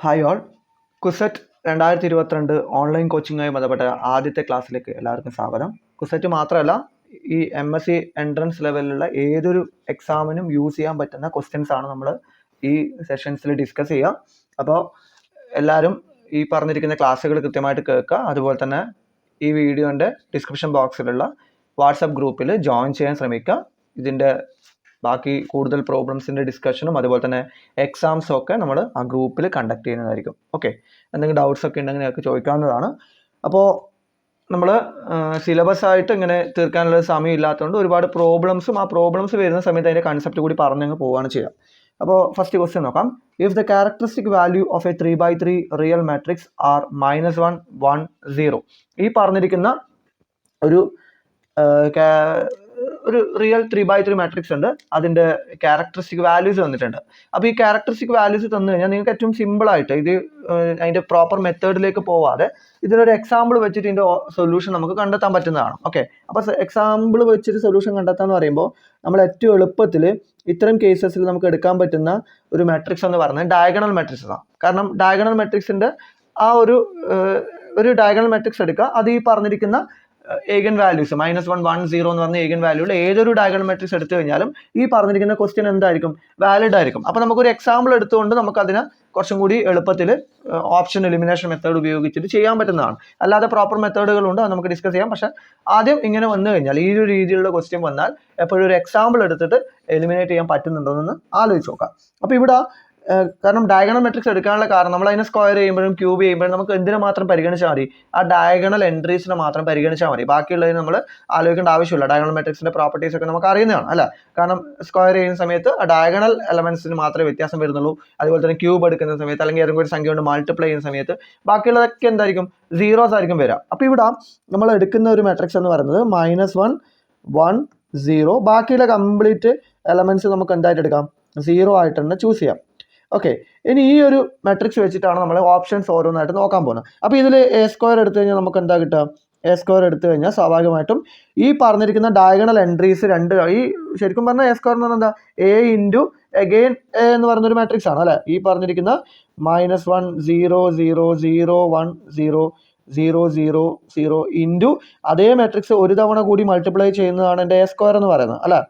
Hi all. CUSAT 2022 online കോച്ചിങ്ങുമായി ബന്ധപ്പെട്ട ആദ്യത്തെ ക്ലാസ്സിലേക്ക് എല്ലാവർക്കും സ്വാഗതം. കുസെറ്റ് മാത്രമല്ല, ഈ MSc എൻട്രൻസ് ലെവലിലുള്ള ഏതൊരു എക്സാമിനും യൂസ് ചെയ്യാൻ പറ്റുന്ന ക്വസ്റ്റ്യൻസ് ആണ് നമ്മൾ ഈ സെഷൻസിൽ ഡിസ്കസ് ചെയ്യുക. അപ്പോൾ എല്ലാവരും ഈ പറഞ്ഞിരിക്കുന്ന ക്ലാസ്സുകൾ കൃത്യമായിട്ട് കേൾക്കുക. അതുപോലെ തന്നെ ഈ വീഡിയോൻ്റെ ഡിസ്ക്രിപ്ഷൻ ബോക്സിലുള്ള വാട്സപ്പ് ഗ്രൂപ്പിൽ ജോയിൻ ചെയ്യാൻ ശ്രമിക്കുക. ഇതിൻ്റെ ബാക്കി കൂടുതൽ പ്രോബ്ലംസിൻ്റെ ഡിസ്കഷനും അതുപോലെ തന്നെ എക്സാംസും ഒക്കെ നമ്മൾ ആ ഗ്രൂപ്പിൽ കണ്ടക്ട് ചെയ്യുന്നതായിരിക്കും. ഓക്കെ, എന്തെങ്കിലും ഡൗട്ട്സ് ഒക്കെ ഉണ്ടെങ്കിൽ നിങ്ങൾക്ക് ചോദിക്കാവുന്നതാണ്. അപ്പോൾ നമ്മൾ സിലബസ് ആയിട്ട് ഇങ്ങനെ തീർക്കാനുള്ള സമയം ഇല്ലാത്തതുകൊണ്ട് ഒരുപാട് പ്രോബ്ലംസും ആ പ്രോബ്ലംസ് വരുന്ന സമയത്ത് അതിൻ്റെ കൺസെപ്റ്റ് കൂടി പറഞ്ഞങ്ങ് പോവുകയാണ് ചെയ്യുക. അപ്പോൾ ഫസ്റ്റ് ക്വസ്റ്റ്യൻ നോക്കാം. If the characteristic value of a 3x3 real matrix are -1 1 0. ഈ പറഞ്ഞിരിക്കുന്ന ഒരു റിയൽ 3x3 മാട്രിക്സ് ഉണ്ട്. അതിൻ്റെ ക്യാരക്ടറിസ്റ്റിക് വാല്യൂസ് തന്നിട്ടുണ്ട്. അപ്പോൾ ഈ ക്യാരക്ടറിസ്റ്റിക് വാല്യൂസ് തന്നു കഴിഞ്ഞാൽ നിങ്ങൾക്ക് ഏറ്റവും സിമ്പിളായിട്ട് ഇത് അതിൻ്റെ പ്രോപ്പർ മെത്തേഡിലേക്ക് പോവാതെ ഇതിനൊരു എക്സാമ്പിൾ വെച്ചിട്ട് ഇതിൻ്റെ സൊല്യൂഷൻ നമുക്ക് കണ്ടെത്താൻ പറ്റുന്നതാണ്. ഓക്കെ, അപ്പോൾ എക്സാമ്പിൾ വെച്ചിട്ട് സൊല്യൂഷൻ കണ്ടെത്താന്ന് പറയുമ്പോൾ നമ്മൾ ഏറ്റവും എളുപ്പത്തിൽ ഇത്തരം കേസസിൽ നമുക്ക് എടുക്കാൻ പറ്റുന്ന ഒരു മാട്രിക്സ് എന്ന് പറയുന്നത് ഡയഗണൽ മാട്രിക്സ് ആണ്. കാരണം ഡയഗണൽ മാട്രിക്സിൻ്റെ ആ ഒരു ഡയഗണൽ മാട്രിക്സ് എടുക്കുക. അത് ഈ പറഞ്ഞിരിക്കുന്ന ഏഗൻ വാല്യൂസ് -1 1 0 എന്ന് പറഞ്ഞ ഏഗൻ വാല്യൂയിൽ ഏതൊരു ഡയഗണൽ മാട്രിക്സ് എടുത്തു കഴിഞ്ഞാലും ഈ പറഞ്ഞിരിക്കുന്ന ക്വസ്റ്റ്യൻ എന്തായിരിക്കും, വാലിഡ് ആയിരിക്കും. അപ്പോൾ നമുക്കൊരു എക്സാമ്പിൾ എടുത്തുകൊണ്ട് നമുക്കതിനെ കുറച്ചും കൂടി എളുപ്പത്തിൽ ഓപ്ഷൻ എലിമിനേഷൻ മെത്തേഡ് ഉപയോഗിച്ചിട്ട് ചെയ്യാൻ പറ്റുന്നതാണ്. അല്ലാതെ പ്രോപ്പർ മെത്തേഡുകളുണ്ട്, അത് നമുക്ക് ഡിസ്കസ് ചെയ്യാം. പക്ഷേ ആദ്യം ഇങ്ങനെ വന്നു കഴിഞ്ഞാൽ ഈ ഒരു രീതിയിലുള്ള ക്വസ്റ്റ്യൻ വന്നാൽ എപ്പോഴും ഒരു എക്സാമ്പിൾ എടുത്തിട്ട് എലിമിനേറ്റ് ചെയ്യാൻ പറ്റുന്നുണ്ടോ എന്ന് ആലോചിച്ച് നോക്കാം. അപ്പോൾ ഇവിടെ കാരണം ഡയഗണൽ മെട്രിക്സ് എടുക്കാനുള്ള കാരണം നമ്മൾ അതിനെ സ്ക്വയർ ചെയ്യുമ്പോഴും ക്യൂബ് ചെയ്യുമ്പോഴും നമുക്ക് എന്തിനെ മാത്രം പരിഗണിച്ചാൽ മതി, ആ ഡയഗണൽ എൻട്രീസിനെ മാത്രം പരിഗണിച്ചാൽ മതി. ബാക്കിയുള്ളതിന് നമ്മൾ ആലോചിക്കേണ്ട ആവശ്യമില്ല. ഡയഗണൽ മെട്രിക്സിന്റെ പ്രോപ്പർട്ടീസ് ഒക്കെ നമുക്ക് അറിയുന്നതാണ് അല്ല. കാരണം സ്ക്വയർ ചെയ്യുന്ന സമയത്ത് ആ ഡയഗണൽ എലമെന്റ്സിന് മാത്രമേ വ്യത്യാസം വരുന്നുള്ളൂ. അതുപോലെ തന്നെ ക്യൂബ് എടുക്കുന്ന സമയത്ത് അല്ലെങ്കിൽ ഏതെങ്കിലും ഒരു സംഖ്യ കൊണ്ട് മൾട്ടിപ്ലൈ ചെയ്യുന്ന സമയത്ത് ബാക്കിയുള്ളതൊക്കെ എന്തായിരിക്കും, സീറോസ് ആയിരിക്കും വരിക. അപ്പോൾ ഇവിടെ നമ്മൾ എടുക്കുന്ന ഒരു മെട്രിക്സ് എന്ന് പറയുന്നത് -1 1 0. ബാക്കിയുള്ള കംപ്ലീറ്റ് എലമെന്റ്സ് നമുക്ക് എന്തായിട്ട് എടുക്കാം, 0 ആയിട്ട് തന്നെ ചൂസ് ചെയ്യാം. ഓക്കെ, ഇനി ഈ ഒരു മെട്രിക്സ് വെച്ചിട്ടാണ് നമ്മൾ ഓപ്ഷൻസ് ഓരോന്നായിട്ട് നോക്കാൻ പോകുന്നത്. അപ്പോൾ ഇതിൽ A² എടുത്തു കഴിഞ്ഞാൽ നമുക്ക് എന്താ കിട്ടുക, A² എടുത്തു കഴിഞ്ഞാൽ സ്വാഭാവികമായിട്ടും ഈ പറഞ്ഞിരിക്കുന്ന ഡയഗണൽ എൻട്രീസ് രണ്ട്, ഈ ശരിക്കും പറഞ്ഞാൽ A² എന്ന് പറഞ്ഞാൽ എന്താ, A ഇൻറ്റു അഗെയിൻ A എന്ന് പറയുന്നൊരു മാട്രിക്സ് ആണ് അല്ലേ. ഈ പറഞ്ഞിരിക്കുന്ന -1 0 0 0 1 0 0 0 0 ഇൻറ്റു അതേ മാട്രിക്സ് ഒരു തവണ കൂടി മൾട്ടിപ്ലൈ ചെയ്യുന്നതാണ് എൻ്റെ A² എന്ന് പറയുന്നത് അല്ലേ.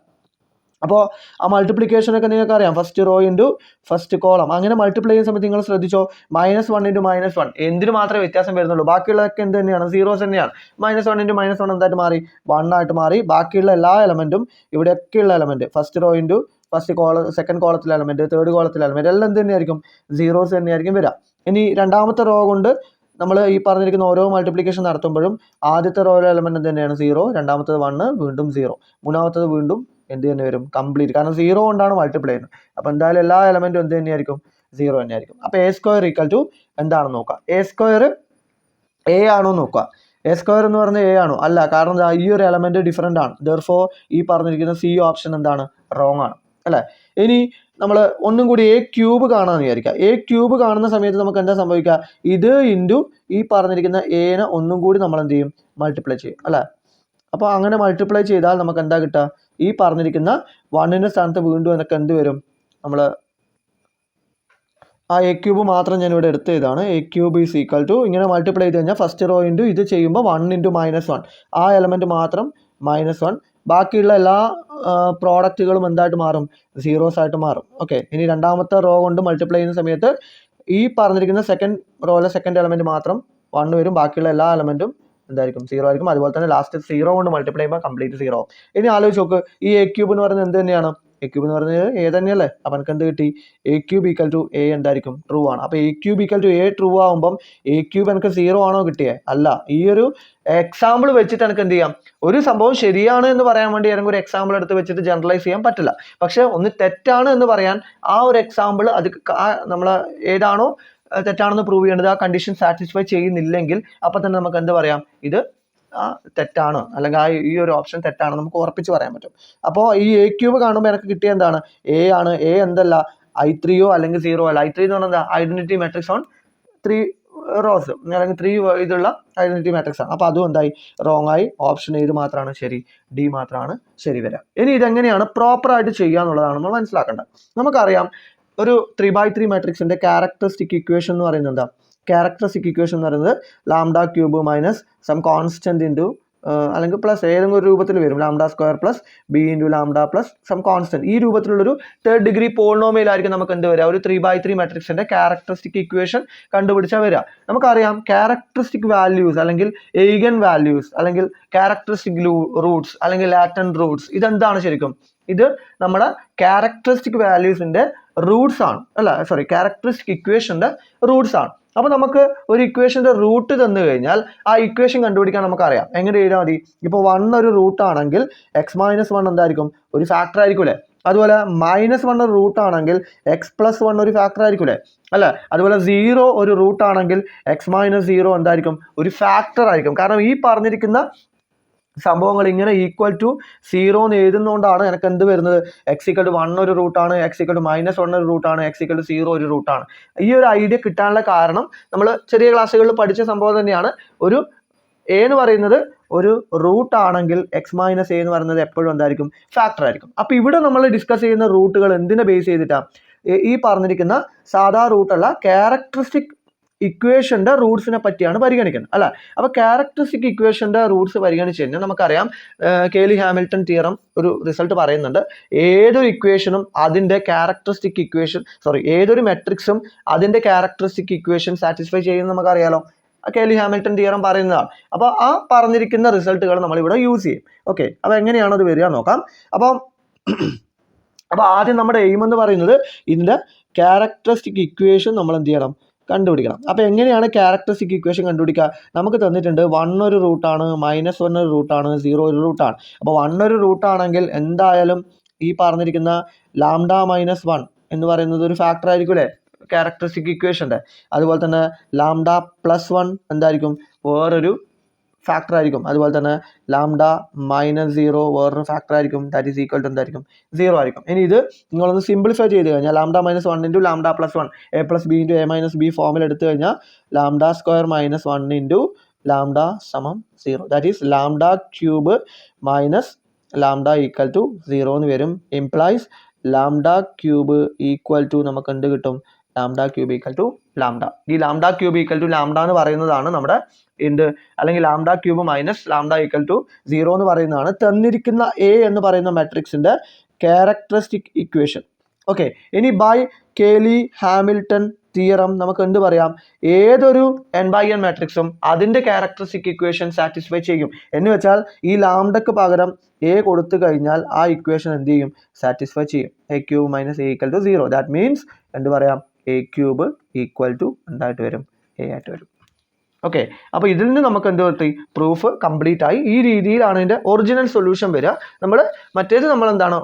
അപ്പോൾ ആ മൾട്ടിപ്ലിക്കേഷനൊക്കെ നിങ്ങൾക്ക് അറിയാം, first row into first column. അങ്ങനെ മൾട്ടിപ്ലൈ ചെയ്യുന്ന സമയത്ത് നിങ്ങൾ ശ്രദ്ധിച്ചോ, -1 ഇൻറ്റു -1 എന്തിന് മാത്രമേ വ്യത്യാസം വരുന്നുള്ളൂ, ബാക്കിയുള്ളതൊക്കെ എന്ത് തന്നെയാണ്, സീറോസ് തന്നെയാണ്. -1 ഇൻറ്റു -1 എന്തായിട്ട് മാറി, 1 ആയിട്ട് മാറി. ബാക്കിയുള്ള എല്ലാ എലമെൻറ്റും ഇവിടെയൊക്കെയുള്ള element first row into first column, second കോളത്തിലെ എലമെൻറ്റ്, തേർഡ് കോളത്തിലെ എലമെൻറ്റ് എല്ലാം എന്ത് തന്നെയായിരിക്കും, സീറോസ് തന്നെയായിരിക്കും വരിക. ഇനി രണ്ടാമത്തെ റോ കൊണ്ട് നമ്മൾ ഈ പറഞ്ഞിരിക്കുന്ന ഓരോ മൾട്ടിപ്ലിക്കേഷൻ നടത്തുമ്പോഴും ആദ്യത്തെ റോയിലെ എലമെൻറ്റ് തന്നെയാണ് 0, രണ്ടാമത്തത് 1, വീണ്ടും 0, മൂന്നാമത്തത് വീണ്ടും എന്ത് തന്നെ വരും, കംപ്ലീറ്റ്. കാരണം 0 കൊണ്ടാണ് മൾട്ടിപ്ലൈ ചെയ്യുന്നത്. അപ്പോൾ എന്തായാലും എല്ലാ എലമെൻറ്റും എന്ത് തന്നെയായിരിക്കും, 0 തന്നെയായിരിക്കും. അപ്പോൾ A² = എന്താണെന്ന് നോക്കുക. A² A ആണോ നോക്കുക. A² എന്ന് പറഞ്ഞാൽ A ആണോ, അല്ല. കാരണം ഈ ഒരു എലമെൻറ്റ് ഡിഫറെൻ്റ് ആണ്. ദെർഫോർ ഈ പറഞ്ഞിരിക്കുന്ന C ഓപ്ഷൻ എന്താണ്, റോങ് ആണ് അല്ലേ. ഇനി നമ്മൾ ഒന്നും കൂടി A³ കാണാമെന്ന് വിചാരിക്കുക. A³ കാണുന്ന സമയത്ത് നമുക്ക് എന്താ സംഭവിക്കുക, ഇത് ഇൻറ്റു ഈ പറഞ്ഞിരിക്കുന്ന Aനെ ഒന്നും കൂടി നമ്മൾ എന്ത് ചെയ്യും, മൾട്ടിപ്ലൈ ചെയ്യും അല്ലേ. അപ്പോൾ അങ്ങനെ മൾട്ടിപ്ലൈ ചെയ്താൽ നമുക്ക് എന്താ കിട്ടുക, ഈ പറഞ്ഞിരിക്കുന്ന 1ൻ്റെ സ്ഥാനത്ത് വീണ്ടും എന്നൊക്കെ എന്ത് വരും, നമ്മൾ ആ A³ മാത്രം ഞാനിവിടെ എടുത്ത് ഇതാണ്. A³ = ഇങ്ങനെ മൾട്ടിപ്ലൈ ചെയ്ത് കഴിഞ്ഞാൽ ഫസ്റ്റ് റോ ഇൻറ്റു ഇത് ചെയ്യുമ്പോൾ 1 ഇൻറ്റു -1, ആ എലമെൻറ്റ് മാത്രം -1, ബാക്കിയുള്ള എല്ലാ പ്രോഡക്റ്റുകളും എന്തായിട്ട് മാറും, സീറോസ് ആയിട്ട് മാറും. ഓക്കെ, ഇനി രണ്ടാമത്തെ റോ കൊണ്ട് മൾട്ടിപ്ലൈ ചെയ്യുന്ന സമയത്ത് ഈ പറഞ്ഞിരിക്കുന്ന സെക്കൻഡ് റോയിലെ സെക്കൻഡ് എലമെൻറ്റ് മാത്രം 1 വരും, ബാക്കിയുള്ള എല്ലാ എലമെൻറ്റും എന്തായിരിക്കും, 0 ആയിരിക്കും. അതുപോലെ തന്നെ ലാസ്റ്റ് 0 കൊണ്ട് മൾട്ടിപ്ലൈ ചെയ്യുമ്പോൾ കംപ്ലീറ്റ് 0 ആവും. ഇനി ആലോചിച്ച് നോക്ക്, ഈ A³ എന്ന് പറയുന്നത് എന്ത് തന്നെയാണ്, A³ എന്ന് പറഞ്ഞത് A തന്നെയല്ലേ. അപ്പോൾ എനിക്ക് എന്ത് കിട്ടി, A³ = A എന്തായിരിക്കും, ട്രൂ ആണ്. അപ്പോൾ A³ = A ട്രൂ ആകുമ്പം A³ എനിക്ക് 0 ആണോ കിട്ടിയേ, അല്ല. ഈ ഒരു എക്സാമ്പിൾ വെച്ചിട്ട് എനിക്ക് എന്ത് ചെയ്യാം, ഒരു സംഭവം ശരിയാണ് എന്ന് പറയാൻ വേണ്ടി ഏതെങ്കിലും ഒരു എക്സാമ്പിൾ എടുത്ത് വെച്ചിട്ട് ജനറലൈസ് ചെയ്യാൻ പറ്റില്ല. പക്ഷേ ഒന്ന് തെറ്റാണ് എന്ന് പറയാൻ ആ ഒരു എക്സാമ്പിൾ അത് നമ്മൾ ഏതാണോ തെറ്റാണെന്ന് പ്രൂവ് ചെയ്യേണ്ടത് ആ കണ്ടീഷൻ സാറ്റിസ്ഫൈ ചെയ്യുന്നില്ലെങ്കിൽ അപ്പോൾ തന്നെ നമുക്ക് എന്ത് പറയാം, ഇത് തെറ്റാണ്, അല്ലെങ്കിൽ ഈ ഒരു ഓപ്ഷൻ തെറ്റാണ് നമുക്ക് ഉറപ്പിച്ച് പറയാൻ പറ്റും. അപ്പോൾ ഈ A³ കാണുമ്പോൾ എനിക്ക് കിട്ടിയ എന്താണ്, A ആണ്. A എന്തല്ല, I3 അല്ലെങ്കിൽ 0 അല്ല. I3 എന്ന് പറഞ്ഞാൽ ഐഡന്റിറ്റി മാട്രിക്സ് ഓൺ 3 റോസ് അല്ലെങ്കിൽ 3 ഇതുള്ള ഐഡന്റിറ്റി മാട്രിക്സ് ആണ്. അപ്പോൾ അതും എന്തായി, റോങ് ആയി. ഓപ്ഷൻ ഏത് മാത്രമാണ് ശരി, D മാത്രമാണ് ശരി വരിക. ഇനി ഇതെങ്ങനെയാണ് പ്രോപ്പറായിട്ട് ചെയ്യുക എന്നുള്ളതാണ് നമ്മൾ മനസ്സിലാക്കേണ്ടത്. നമുക്കറിയാം ഒരു 3x3 മാട്രിക്സിന്റെ ക്യാരക്ടറിസ്റ്റിക് ഇക്വേഷൻ എന്ന് പറയുന്നത് എന്താ? ക്യാരക്ടറിസ്റ്റിക് ഇക്വേഷൻ എന്ന് പറയുന്നത് lambda cube minus some constant into അല്ലെങ്കിൽ പ്ലസ് ഏതെങ്കിലും ഒരു രൂപത്തിൽ വരും, lambda square plus B into lambda plus some constant. ഈ രൂപത്തിലുള്ളൊരു തേർഡ് ഡിഗ്രി പോളിനോമിയലായിരിക്കും നമുക്ക് എന്ത് വരിക? ഒരു 3x3 മാട്രിക്സിന്റെ ക്യാരക്ടറിസ്റ്റിക് ഇക്വേഷൻ കണ്ടുപിടിച്ചാൽ വരിക. നമുക്കറിയാം ക്യാരക്ടറിസ്റ്റിക് വാല്യൂസ് അല്ലെങ്കിൽ എയ്ഗൻ വാല്യൂസ് അല്ലെങ്കിൽ ക്യാരക്ടറിസ്റ്റിക് റൂട്ട്സ് അല്ലെങ്കിൽ ലാറ്റന്റ് റൂട്ട്സ്, ഇതെന്താണ് ശരിക്കും? ഇത് നമ്മുടെ ക്യാരക്ടറിസ്റ്റിക് വാല്യൂസിന്റെ റൂട്ട്സ് ആണ്, അല്ല സോറി, ക്യാരക്ടറിസ്റ്റിക് ഇക്വേഷന്റെ റൂട്ട്സ് ആണ്. അപ്പൊ നമുക്ക് ഒരു ഇക്വേഷന്റെ റൂട്ട് തന്നു കഴിഞ്ഞാൽ ആ ഇക്വേഷൻ കണ്ടുപിടിക്കാൻ നമുക്കറിയാം. എങ്ങനെ എഴുതാൻ മതി? ഇപ്പൊ 1 ഒരു റൂട്ട് ആണെങ്കിൽ x-1 എന്തായിരിക്കും? ഒരു ഫാക്ടർ ആയിരിക്കും അല്ലേ? അതുപോലെ -1 ഒരു റൂട്ട് ആണെങ്കിൽ x+1 ഒരു ഫാക്ടർ ആയിരിക്കും അല്ലേ? അല്ലെ? അതുപോലെ 0 ഒരു റൂട്ട് ആണെങ്കിൽ x-0 എന്തായിരിക്കും? ഒരു ഫാക്ടർ ആയിരിക്കും. കാരണം ഈ പറഞ്ഞിരിക്കുന്ന സംഭവങ്ങൾ ഇങ്ങനെ ഈക്വൽ ടു 0 എന്ന് എഴുതുന്നതുകൊണ്ടാണ് എനിക്ക് എന്ത് വരുന്നത്? x=1 ഒരു റൂട്ടാണ്, x=-1 ഒരു റൂട്ടാണ്, x=0 ഒരു റൂട്ടാണ്. ഈ ഒരു ഐഡിയ കിട്ടാനുള്ള കാരണം നമ്മൾ ചെറിയ ക്ലാസ്സുകളിൽ പഠിച്ച സംഭവം തന്നെയാണ്. ഒരു a എന്ന് പറയുന്നത് ഒരു റൂട്ട് ആണെങ്കിൽ x-a എന്ന് പറയുന്നത് എപ്പോഴും എന്തായിരിക്കും? ഫാക്ടർ ആയിരിക്കും. അപ്പൊ ഇവിടെ നമ്മൾ ഡിസ്കസ് ചെയ്യുന്ന റൂട്ടുകൾ എന്തിനെ ബേസ് ചെയ്തിട്ടാണ്? ഈ പറഞ്ഞിരിക്കുന്ന സാധാ റൂട്ടുള്ള ക്യാരക്ടറിസ്റ്റിക് ഇക്വേഷന്റെ റൂട്ട്സിനെ പറ്റിയാണ് പരിഗണിക്കുന്നത്, അല്ല? അപ്പൊ ക്യാരക്ടറിസ്റ്റിക് ഇക്വേഷന്റെ റൂട്ട്സ് പരിഗണിച്ച് കഴിഞ്ഞാൽ നമുക്കറിയാം, കേലി ഹാമിൽട്ടൺ തിയറം ഒരു റിസൾട്ട് പറയുന്നുണ്ട്. ഏതൊരു ഇക്വേഷനും അതിന്റെ ക്യാരക്ടറിസ്റ്റിക് ഇക്വേഷൻ ഏതൊരു മെട്രിക്സും അതിന്റെ ക്യാരക്ടറിസ്റ്റിക് ഇക്വേഷൻ സാറ്റിസ്ഫൈ ചെയ്യുന്നത് നമുക്കറിയാലോ. കേലി ഹാമിൽട്ടൺ തിയറം പറയുന്നതാണ്. അപ്പോൾ ആ പറഞ്ഞിരിക്കുന്ന റിസൾട്ടുകൾ നമ്മൾ ഇവിടെ യൂസ് ചെയ്യും. ഓക്കെ, അപ്പോൾ എങ്ങനെയാണ് അത് വരിക നോക്കാം. അപ്പോൾ ആദ്യം നമ്മുടെ എയിം എന്ന് പറയുന്നത് ഇതിന്റെ ക്യാരക്ടറിസ്റ്റിക് ഇക്വേഷൻ നമ്മൾ എന്ത് ചെയ്യണം? കണ്ടുപിടിക്കണം. അപ്പോൾ എങ്ങനെയാണ് ക്യാരക്ടറിസ്റ്റിക് ഇക്വേഷൻ കണ്ടുപിടിക്കുക? നമുക്ക് തന്നിട്ടുണ്ട് 1 ഒരു റൂട്ടാണ്, -1 ഒരു റൂട്ടാണ്, 0 ഒരു റൂട്ടാണ്. അപ്പോൾ 1 ഒരു റൂട്ടാണെങ്കിൽ എന്തായാലും ഈ പറഞ്ഞിരിക്കുന്ന λ-1 എന്ന് പറയുന്നത് ഒരു ഫാക്ടർ ആയിരിക്കും അല്ലേ ക്യാരക്ടറിസ്റ്റിക് ഇക്വേഷന്റെ. അതുപോലെ തന്നെ λ+1 എന്തായിരിക്കും? വേറൊരു ഫാക്ടർ ആയിരിക്കും. അതുപോലെ തന്നെ λ-0 വേറൊരു ഫാക്ടർ ആയിരിക്കും. ദാറ്റ് ഈസ് ഈക്വൽ ടു എന്തായിരിക്കും? 0 ആയിരിക്കും. ഇനി ഇത് നിങ്ങളൊന്ന് സിംപ്ലിഫൈ ചെയ്ത് കഴിഞ്ഞാൽ λ-1 ഇൻറ്റു λ+1 a+b ഇൻറ്റു a-b ഫോമിൽ എടുത്തു കഴിഞ്ഞാൽ λ² - 1 into λ=0. That is λ³ minus λ equal to 0 എന്ന് വരും. ഇംപ്ലൈസ് λ³ ഈക്വൽ ടു നമുക്ക് എന്ത് കിട്ടും? λ³ ഈക്വൽ ടു λ. ഈ λ³ ഈക്വൽ ടു λ എന്ന് പറയുന്നതാണ് നമ്മുടെ അല്ലെങ്കിൽ λ³ മൈനസ് λ ഈക്വൽ ടു 0 എന്ന് പറയുന്നതാണ് തന്നിരിക്കുന്ന A എന്ന് പറയുന്ന മാട്രിക്സിന്റെ ക്യാരക്ടറിസ്റ്റിക് ഇക്വേഷൻ. ഓക്കെ, ഇനി ബൈ കേലി ഹാമിൽട്ടൺ തിയറം നമുക്ക് എന്ത് പറയാം? ഏതൊരു n/n മാട്രിക്സും അതിന്റെ ക്യാരക്ടറിസ്റ്റിക് ഇക്വേഷൻ സാറ്റിസ്ഫൈ ചെയ്യും. എന്ന് വെച്ചാൽ ഈ ലാംഡക്ക് പകരം a കൊടുത്തു കഴിഞ്ഞാൽ ആ ഇക്വേഷൻ എന്ത് ചെയ്യും? സാറ്റിസ്ഫൈ ചെയ്യും. a³ - a equal to 0. That means എന്ത് പറയാം? a³ ഈക്വൽ ടു എന്തായിട്ട് വരും? a ആയിട്ട് വരും. ഓക്കെ, അപ്പോൾ ഇതിൽ നിന്ന് നമുക്ക് എന്ത് പറ്റി? പ്രൂഫ് കംപ്ലീറ്റ് ആയി. ഈ രീതിയിലാണ് ഇതിന്റെ ഒറിജിനൽ സൊല്യൂഷൻ വരിക. മറ്റേത് നമ്മൾ എന്താണ്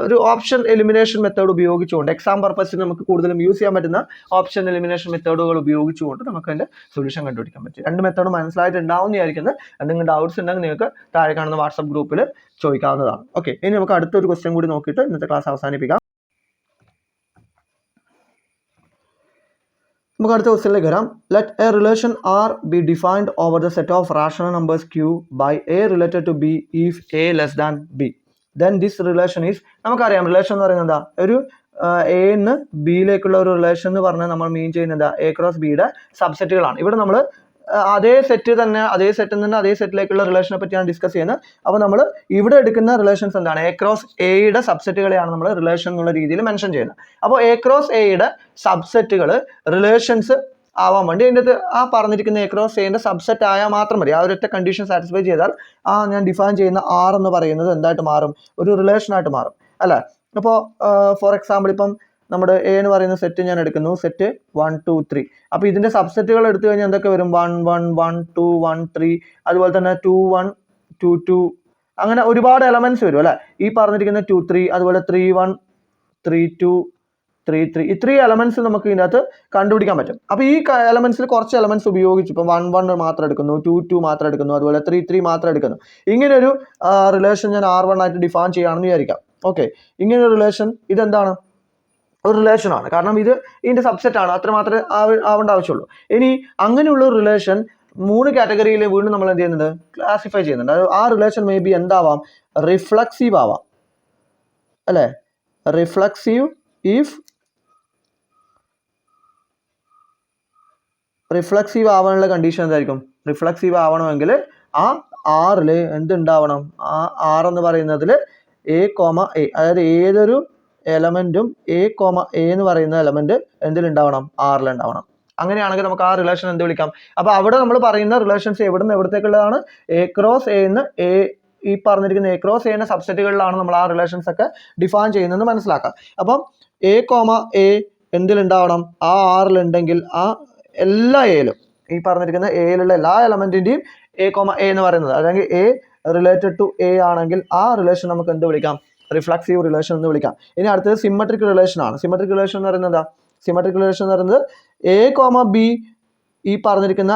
ഒരു ഓപ്ഷൻ എലിമിനേഷൻ മെത്തേഡ് ഉപയോഗിച്ചുകൊണ്ട് എക്സാം പർപ്പസിന് നമുക്ക് കൂടുതലും യൂസ് ചെയ്യാൻ പറ്റുന്ന ഓപ്ഷൻ എലിമിനേഷൻ മെത്തേഡുകൾ ഉപയോഗിച്ചുകൊണ്ട് നമുക്ക് അതിന്റെ സൊല്യൂഷൻ കണ്ടുപിടിക്കാൻ പറ്റും. രണ്ട് മെത്തേഡ് മനസ്സിലായിട്ടുണ്ടാവുന്നതായിരിക്കുന്നത്. എന്തെങ്കിലും ഡൗട്ട്സ് ഉണ്ടെങ്കിൽ നിങ്ങൾക്ക് താഴെ കാണുന്ന വാട്സ്ആപ്പ് ഗ്രൂപ്പിൽ ചോദിക്കാവുന്നതാണ്. ഓക്കെ, ഇനി നമുക്ക് അടുത്തൊരു ക്വസ്റ്റ്യൻ കൂടി നോക്കിയിട്ട് ഇന്നത്തെ ക്ലാസ് അവസാനിപ്പിക്കാം. നമുക്ക് അടുത്ത ക്വസ്റ്റ്യനിലേക്ക് വരാം. Let a relation R be defined over the set of rational numbers Q by A related to B if A less than B. Then this relation is, നമുക്കറിയാം റിലേഷൻ എന്ന് പറയുന്നത് എന്താ? ഒരു എന്ന് ബിയിലേക്കുള്ള ഒരു റിലേഷൻ എന്ന് പറഞ്ഞാൽ നമ്മൾ മീൻ ചെയ്യുന്നത് എന്താ? എ ക്രോസ് ബിയുടെ സബ്സെറ്റുകളാണ്. ഇവിടെ നമ്മൾ അതേ സെറ്റിൽ തന്നെ അതേ സെറ്റിലേക്കുള്ള റിലേഷനെ പറ്റിയാണ് ഡിസ്കസ് ചെയ്യുന്നത്. അപ്പോൾ നമ്മൾ ഇവിടെ എടുക്കുന്ന റിലേഷൻസ് എന്താണ്? എ ക്രോസ് എയുടെ സബ്സെറ്റുകളെയാണ് നമ്മൾ റിലേഷൻ എന്നുള്ള രീതിയിൽ മെൻഷൻ ചെയ്യുന്നത്. അപ്പോൾ എ ക്രോസ് എയുടെ സബ്സെറ്റുകൾ റിലേഷൻസ് ആവാൻ വേണ്ടി അതിൻ്റെ ആ പറഞ്ഞിരിക്കുന്ന എ ക്രോസ് എയുടെ സബ്സെറ്റ് ആയാൽ മാത്രം മതി. ആ ഒരൊറ്റ കണ്ടീഷൻ സാറ്റിസ്ഫൈ ചെയ്താൽ ഞാൻ ഡിഫൈൻ ചെയ്യുന്ന ആർ എന്ന് പറയുന്നത് എന്തായിട്ട് മാറും? ഒരു റിലേഷനായിട്ട് മാറും, അല്ലേ? അപ്പോൾ ഫോർ എക്സാമ്പിൾ ഇപ്പം നമ്മുടെ എ എന്ന് പറയുന്ന സെറ്റ് ഞാൻ എടുക്കുന്നു, സെറ്റ് 1 2 3. അപ്പോൾ ഇതിന്റെ സബ്സെറ്റുകൾ എടുത്തു കഴിഞ്ഞാൽ എന്തൊക്കെ വരും? 1 1 1 2 1 3, അതുപോലെ തന്നെ 2 1 2 2, അങ്ങനെ ഒരുപാട് എലമെന്റ്സ് വരും, അല്ലെ? ഈ പറഞ്ഞിരിക്കുന്ന 2 3, അതുപോലെ 3 1 3 2 3 3, ഇത്രയും എലമെന്റ്സ് നമുക്ക് ഇതിനകത്ത് കണ്ടുപിടിക്കാൻ പറ്റും. അപ്പോൾ ഈ എലമെന്റ്സിൽ കുറച്ച് എലമെന്റ്സ് ഉപയോഗിച്ച് ഇപ്പം 1 1 മാത്രം എടുക്കുന്നു, 2 2 മാത്രം എടുക്കുന്നു, അതുപോലെ 3 3 മാത്രം എടുക്കുന്നു. ഇങ്ങനെ ഒരു റിലേഷൻ ഞാൻ R1 ആയിട്ട് ഡിഫൈൻ ചെയ്യുകയാണെന്ന് വിചാരിക്കാം. ഓക്കെ, ഇങ്ങനെ ഒരു റിലേഷൻ ഇതെന്താണ്? ഒരു റിലേഷനാണ്. കാരണം ഇത് ഇതിന്റെ സബ്സെറ്റ് ആണ്, അത്ര മാത്രമേ ആവേണ്ട ആവശ്യമുള്ളൂ. ഇനി അങ്ങനെയുള്ള ഒരു റിലേഷൻ 3 കാറ്റഗറിയിൽ വീണ്ടും നമ്മൾ എന്ത് ചെയ്യുന്നുണ്ട്? ക്ലാസിഫൈ ചെയ്യുന്നുണ്ട്. ആ റിലേഷൻ മേ ബി എന്താവാം? റിഫ്ലക്സീവ് ആവാം, അല്ലേ? റിഫ്ലക്സീവ് ഇഫ് റിഫ്ലക്സീവ് ആവാനുള്ള കണ്ടീഷൻ എന്തായിരിക്കും? റിഫ്ലക്സീവ് ആവണമെങ്കിൽ ആ ആറിൽ എന്തുണ്ടാവണം? ആ ആർ എന്ന് പറയുന്നതിൽ എ, അതായത് ഏതൊരു എലമെന്റും എ, എന്ന് പറയുന്ന എലമെന്റ് എന്തിലുണ്ടാവണം? ആറിലുണ്ടാവണം. അങ്ങനെയാണെങ്കിൽ നമുക്ക് ആ റിലേഷൻ എന്ത് വിളിക്കാം? അപ്പൊ അവിടെ നമ്മൾ പറയുന്ന റിലേഷൻസ് എവിടുന്ന് എവിടത്തേക്കുള്ളതാണ്? എ ക്രോസ് എ എന്ന് ഈ പറഞ്ഞിരിക്കുന്ന എ ക്രോസ് എന്ന സബ്സെറ്റുകളിലാണ് നമ്മൾ ആ റിലേഷൻസ് ഒക്കെ ഡിഫൈൻ ചെയ്യുന്നതെന്ന് മനസ്സിലാക്കാം. അപ്പം എ, എ എന്തിലുണ്ടാവണം? ആ ആറിലുണ്ടെങ്കിൽ ആ എല്ലാ എയിലും, ഈ പറഞ്ഞിരിക്കുന്ന എയിലുള്ള എല്ലാ എലമെന്റിന്റെയും എ, എ എന്ന് പറയുന്നത്, അല്ലെങ്കിൽ എ റിലേറ്റഡ് ടു എ ആണെങ്കിൽ ആ റിലേഷൻ നമുക്ക് എന്ത് വിളിക്കാം? റിഫ്ലക്സീവ് റിലേഷൻ എന്ന് വിളിക്കാം. ഇനി അടുത്തത് സിമ്മട്രിക് റിലേഷൻ ആണ്. സിമ്മട്രിക് റിലേഷൻ എന്ന് പറയുന്നത് എന്താ? സിമ്മട്രിക് റിലേഷൻ എന്ന് പറയുന്നത് എ, ബി, ഈ പറഞ്ഞിരിക്കുന്ന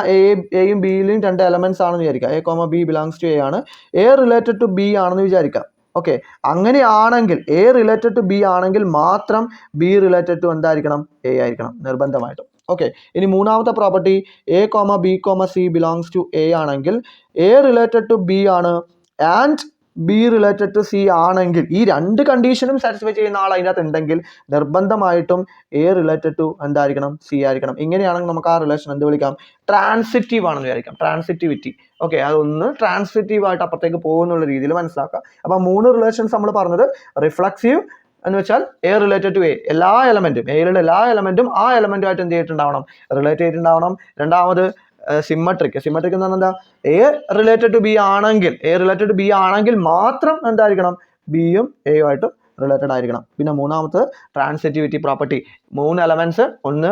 എയും ബിയിലും രണ്ട് എലമെന്റ്സ് ആണെന്ന് വിചാരിക്കാം. A, B belongs to A ആണ്. എ റിലേറ്റഡ് ടു ബി ആണെന്ന് വിചാരിക്കാം. ഓക്കെ, അങ്ങനെയാണെങ്കിൽ എ റിലേറ്റഡ് ടു ബി ആണെങ്കിൽ മാത്രം ബി റിലേറ്റഡ് ടു എന്തായിരിക്കണം? എ ആയിരിക്കണം നിർബന്ധമായിട്ടും. ഓക്കെ, ഇനി മൂന്നാമത്തെ property A, B, C belongs to A ആണെങ്കിൽ എ റിലേറ്റഡ് ടു ബി ആണ് and B related to C ആണെങ്കിൽ, ഈ രണ്ട് കണ്ടീഷനും സാറ്റിസ്ഫൈ ചെയ്യുന്ന ആൾ അതിനകത്ത് ഉണ്ടെങ്കിൽ നിർബന്ധമായിട്ടും എ റിലേറ്റഡ് ടു എന്തായിരിക്കണം? സി ആയിരിക്കണം. ഇങ്ങനെയാണെങ്കിൽ നമുക്ക് ആ റിലേഷൻ എന്ത് വിളിക്കാം? ട്രാൻസിറ്റീവ് ആണെന്ന് വിചാരിക്കാം. ട്രാൻസിറ്റിവിറ്റി. ഓക്കെ, അതൊന്ന് ട്രാൻസിറ്റീവ് ആയിട്ട് അപ്പുറത്തേക്ക് പോകുന്നുള്ള രീതിയിൽ മനസ്സിലാക്കാം. അപ്പൊ 3 റിലേഷൻസ് നമ്മൾ പറഞ്ഞത് റിഫ്ലക്സീവ് എന്ന് വെച്ചാൽ എ റിലേറ്റഡ് ടു എ, എല്ലാ എലമെന്റും, എയിലുള്ള എല്ലാ എലമെന്റും ആ എലമെന്റുമായിട്ട് എന്ത് ചെയ്തിട്ടുണ്ടാവണം? റിലേറ്റ് ചെയ്തിട്ടുണ്ടാവണം. രണ്ടാമത് സിമ്മട്രിക് എന്ന് പറഞ്ഞാൽ എന്താ? എ റിലേറ്റഡ് ടു ബി ആണെങ്കിൽ മാത്രം എന്തായിരിക്കണം? ബിയും എയും ആയിട്ട് റിലേറ്റഡ് ആയിരിക്കണം. പിന്നെ മൂന്നാമത്തെ ട്രാൻസിറ്റിവിറ്റി പ്രോപ്പർട്ടി, 3 എലമെന്റ്സ്, ഒന്ന്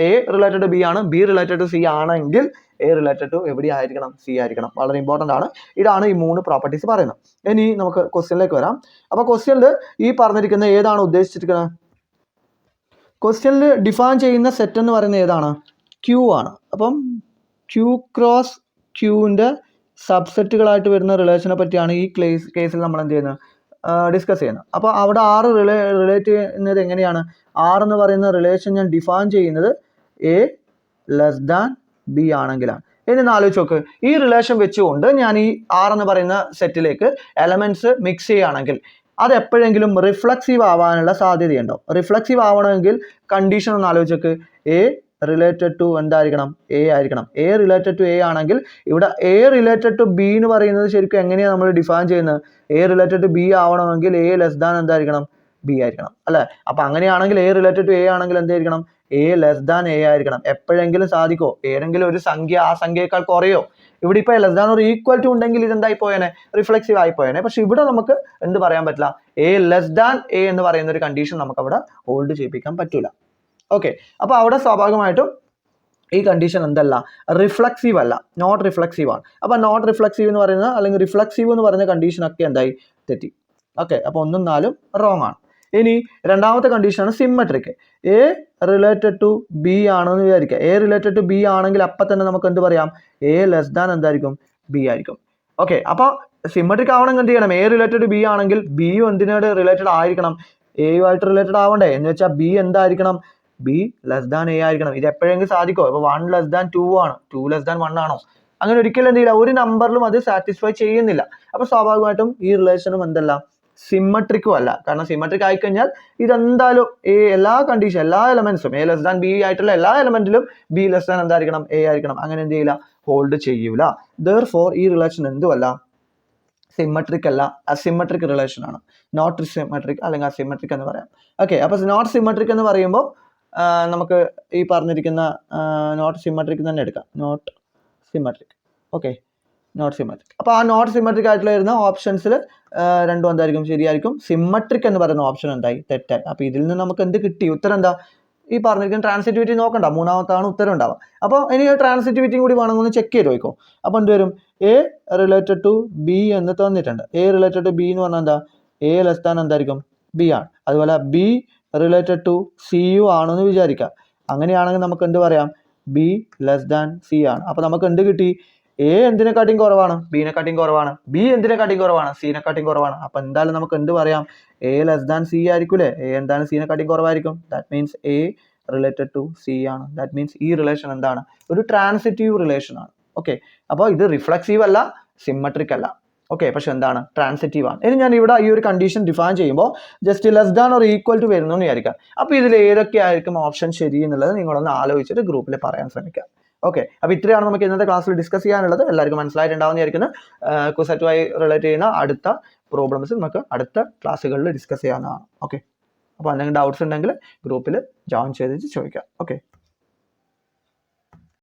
എ റിലേറ്റഡ് ടു ബി ആണ്, ബി റിലേറ്റഡ് ടു സി ആണെങ്കിൽ എ റിലേറ്റഡ് ടു എവിടെ ആയിരിക്കണം? സി ആയിരിക്കണം. വളരെ ഇമ്പോർട്ടൻ്റ് ആണ്. ഇതാണ് ഈ 3 പ്രോപ്പർട്ടീസ് പറയുന്നത്. ഇനി നമുക്ക് ക്വസ്റ്റ്യനിലേക്ക് വരാം. അപ്പൊ ക്വസ്റ്റ്യനിൽ ഈ പറഞ്ഞിരിക്കുന്ന ഏതാണ് ഉദ്ദേശിച്ചിരിക്കുന്നത്? ക്വസ്റ്റ്യനിൽ ഡിഫൈൻ ചെയ്യുന്ന സെറ്റ് എന്ന് പറയുന്നത് ഏതാണ്? ക്യൂ ആണ്. അപ്പം ക്യൂ ക്രോസ് ക്യൂവിൻ്റെ സബ്സെറ്റുകളായിട്ട് വരുന്ന റിലേഷനെ പറ്റിയാണ് ഈ കേസിൽ നമ്മൾ എന്ത് ചെയ്യുന്നത്? ഡിസ്കസ് ചെയ്യുന്നത്. അപ്പോൾ അവിടെ ആറ് റിലേറ്റ് ചെയ്യുന്നത് എങ്ങനെയാണ്? ആർ എന്ന് പറയുന്ന റിലേഷൻ ഞാൻ ഡിഫൈൻ ചെയ്യുന്നത് എ ലെസ് ദാൻ ബി ആണെങ്കിലാണ്. ഇനി ഒന്ന് ആലോചിച്ച് നോക്ക്, ഈ റിലേഷൻ വെച്ചുകൊണ്ട് ഞാൻ ഈ ആർ എന്ന് പറയുന്ന സെറ്റിലേക്ക് എലമെന്റ്സ് മിക്സ് ചെയ്യുകയാണെങ്കിൽ അത് എപ്പോഴെങ്കിലും റിഫ്ലക്സീവ് ആവാനുള്ള സാധ്യതയുണ്ടോ? റിഫ്ലക്സീവ് ആവണമെങ്കിൽ കണ്ടീഷൻ ഒന്ന് ആലോചിച്ച് നോക്ക്. എ റിലേറ്റഡ് ടു എന്തായിരിക്കണം? എ ആയിരിക്കണം. എ റിലേറ്റഡ് ടു എ ആണെങ്കിൽ ഇവിടെ എ റിലേറ്റഡ് ടു ബി എന്ന് പറയുന്നത് ശരിക്കും എങ്ങനെയാണ് നമ്മൾ ഡിഫൈൻ ചെയ്യുന്നത്? എ റിലേറ്റഡ് ടു ബി ആവണമെങ്കിൽ എ ലെസ് ദാൻ എന്തായിരിക്കണം? ബി ആയിരിക്കണം അല്ലേ? അപ്പൊ അങ്ങനെയാണെങ്കിൽ എ റിലേറ്റഡ് ടു എ ആണെങ്കിൽ എന്തായിരിക്കണം? എ ലെസ് ദാൻ എ ആയിരിക്കണം. എപ്പോഴെങ്കിലും സാധിക്കോ? ഏതെങ്കിലും ഒരു സംഖ്യ ആ സംഖ്യയേക്കാൾ കുറയോ? ഇവിടെ ഇപ്പൊ ലെസ് ദാൻ ഒരു ഈക്വൽ ടു ഉണ്ടെങ്കിൽ ഇതെന്തായി പോയേനെ? റിഫ്ലക്സീവ് ആയി പോയേനെ. പക്ഷെ ഇവിടെ നമുക്ക് എന്ത് പറയാൻ പറ്റില്ല? എ ലെസ് ദാൻ എ എന്ന് പറയുന്ന ഒരു കണ്ടീഷൻ നമുക്ക് അവിടെ ഹോൾഡ് ചെയ്യിപ്പിക്കാൻ പറ്റൂല. ഓക്കെ, അപ്പൊ അവിടെ സ്വാഭാവികമായിട്ടും ഈ കണ്ടീഷൻ എന്തല്ല? റിഫ്ലക്സീവ് അല്ല, നോട്ട് റിഫ്ലക്സീവ് ആണ്. അപ്പൊ നോട്ട് റിഫ്ലക്സീവ് എന്ന് പറയുന്ന അല്ലെങ്കിൽ റിഫ്ലക്സീവ് എന്ന് പറയുന്ന കണ്ടീഷനൊക്കെ എന്തായി? തെറ്റി. ഓക്കെ, അപ്പൊ 1ഉം 4ഉം റോങ് ആണ്. ഇനി രണ്ടാമത്തെ കണ്ടീഷനാണ് symmetric. A related to B ആണെന്ന് വിചാരിക്കുക. എ റിലേറ്റഡ് ടു ബി ആണെങ്കിൽ അപ്പം തന്നെ നമുക്ക് എന്ത് പറയാം? എ ലെസ് ദാൻ എന്തായിരിക്കും? ബി ആയിരിക്കും. ഓക്കെ, അപ്പൊ സിമ്മട്രിക് ആവണമെങ്കിൽ എന്ത് ചെയ്യണം? എ റിലേറ്റഡ് ടു ബി ആണെങ്കിൽ ബിയും എന്തിനോട് റിലേറ്റഡ് ആയിരിക്കണം? എയുമായിട്ട് റിലേറ്റഡ് ആവണ്ടേ? എന്ന് വെച്ചാൽ ബി എന്തായിരിക്കണം? ബി ലെസ് ദാൻ എ ആയിരിക്കണം. ഇത് എപ്പോഴെങ്കിലും സാധിക്കോ? ഇപ്പൊ 1 ലെസ് ദാൻ 2 ആണ്, 2 ലെസ് ദാൻ 1 ആണോ? അങ്ങനെ ഒരിക്കലും എന്ത് ചെയ്യില്ല, ഒരു നമ്പറിലും അത് സാറ്റിസ്ഫൈ ചെയ്യുന്നില്ല. അപ്പൊ സ്വാഭാവികമായിട്ടും ഈ റിലേഷനും എന്തല്ല? സിമ്മട്രിക്കും അല്ല. കാരണം സിമ്മട്രിക് ആയിക്കഴിഞ്ഞാൽ ഇതെന്തായാലും എല്ലാ കണ്ടീഷൻ, എല്ലാ എലമെന്റ്സും എ ലെസ് ദാൻ ബി ആയിട്ടുള്ള എല്ലാ എലമെന്റിലും ബി ലെസ് ദാൻ എന്തായിരിക്കണം? എ ആയിരിക്കണം. അങ്ങനെ എന്ത് ചെയ്യില്ല? ഹോൾഡ് ചെയ്യൂല. ദെർഫോർ ഈ റിലേഷൻ എന്തുമല്ല? സിമ്മട്രിക് അല്ല, അസിമ്മട്രിക് റിലേഷൻ ആണ്. നോട്ട് സിമ്മട്രിക് അല്ലെങ്കിൽ അസിമ്മട്രിക് എന്ന് പറയാം. ഓക്കെ, അപ്പൊ നോട്ട് സിമ്മട്രിക് എന്ന് പറയുമ്പോൾ നമുക്ക് ഈ പറഞ്ഞിരിക്കുന്ന നോട്ട് സിമ്മട്രിക് തന്നെ എടുക്കാം. Not symmetric. Okay, not symmetric. അപ്പോൾ ആ നോട്ട് സിമ്മട്രിക് ആയിട്ടുള്ള വരുന്ന ഓപ്ഷൻസിൽ രണ്ടും എന്തായിരിക്കും? ശരിയായിരിക്കും. സിമ്മട്രിക് എന്ന് പറയുന്ന ഓപ്ഷൻ എന്തായി? തെറ്റായി. അപ്പോൾ ഇതിൽ നിന്ന് നമുക്ക് എന്ത് കിട്ടി? ഉത്തരം എന്താ? ഈ പറഞ്ഞിരിക്കുന്ന ട്രാൻസിറ്റിവിറ്റി നോക്കണ്ട, മൂന്നാമത്താണ് ഉത്തരം ഉണ്ടാവുക. അപ്പോൾ ഇനി ട്രാൻസിറ്റിവിറ്റിയും കൂടി വേണമെന്ന് ചെക്ക് ചെയ്ത് നോക്കോ. അപ്പോൾ എന്ത് വരും? എ റിലേറ്റഡ് ടു ബി എന്ന് തന്നിട്ടുണ്ട്. എ റിലേറ്റഡ് ടു ബി എന്ന് പറഞ്ഞാൽ എന്താ? എ ലെസ് ദാൻ എന്തായിരിക്കും? ബി ആണ്. അതുപോലെ ബി റിലേറ്റഡ് ടു സി യു ആണെന്ന് വിചാരിക്കാം. അങ്ങനെയാണെങ്കിൽ നമുക്ക് എന്ത് പറയാം? ബി ലെസ് ദാൻ സി ആണ്. അപ്പോൾ നമുക്ക് എന്ത് കിട്ടി? എ എന്തിനെക്കാട്ടിയും കുറവാണ്? ബിനെക്കാട്ടിയും കുറവാണ്. ബി എന്തിനെക്കാട്ടിയും കുറവാണ്? സിനെക്കാട്ടിയും കുറവാണ്. അപ്പോൾ എന്തായാലും നമുക്ക് എന്ത് പറയാം? എ ലെസ് ദാൻ സി ആയിരിക്കൂലേ? എ എന്തായാലും സിനെക്കാട്ടിയും കുറവായിരിക്കും. That means A related to C ആണ്. ദാറ്റ് മീൻസ് ഈ റിലേഷൻ എന്താണ്? ഒരു ട്രാൻസിറ്റീവ് റിലേഷൻ ആണ്. ഓക്കെ, അപ്പോൾ ഇത് റിഫ്ലക്സീവ് അല്ല, സിമ്മട്രിക് അല്ല. ഓക്കെ, പക്ഷെ എന്താണ്? ട്രാൻസിറ്റീവ് ആണ്. ഇനി ഞാൻ ഇവിടെ ഈ ഒരു കണ്ടീഷൻ ഡിഫൈൻ ചെയ്യുമ്പോൾ just less than or equal to വരുന്നു എന്ന് വിചാരിക്കാം. അപ്പോൾ ഇതിൽ ഏതൊക്കെ ആയിരിക്കും ഓപ്ഷൻ ശരി എന്നുള്ളത് നിങ്ങളൊന്ന് ആലോചിച്ചിട്ട് ഗ്രൂപ്പിൽ പറയാൻ ശ്രമിക്കാം. ഓക്കെ, അപ്പോൾ ഇത്രയാണ് നമുക്ക് ഇന്നത്തെ ക്ലാസ്സിൽ ഡിസ്കസ് ചെയ്യാനുള്ളത്. എല്ലാവർക്കും മനസ്സിലായിട്ടുണ്ടാവുന്ന വിചാരിക്കുന്നു. കുസറ്റുമായി റിലേറ്റ് ചെയ്യുന്ന അടുത്ത പ്രോബ്ലംസ് നമുക്ക് അടുത്ത ക്ലാസ്സുകളിൽ ഡിസ്കസ് ചെയ്യാവുന്നതാണ്. ഓക്കെ, അപ്പോൾ എന്തെങ്കിലും ഡൗട്ട്സ് ഉണ്ടെങ്കിൽ ഗ്രൂപ്പിൽ ജോയിൻ ചെയ്തിട്ട് ചോദിക്കാം. ഓക്കെ.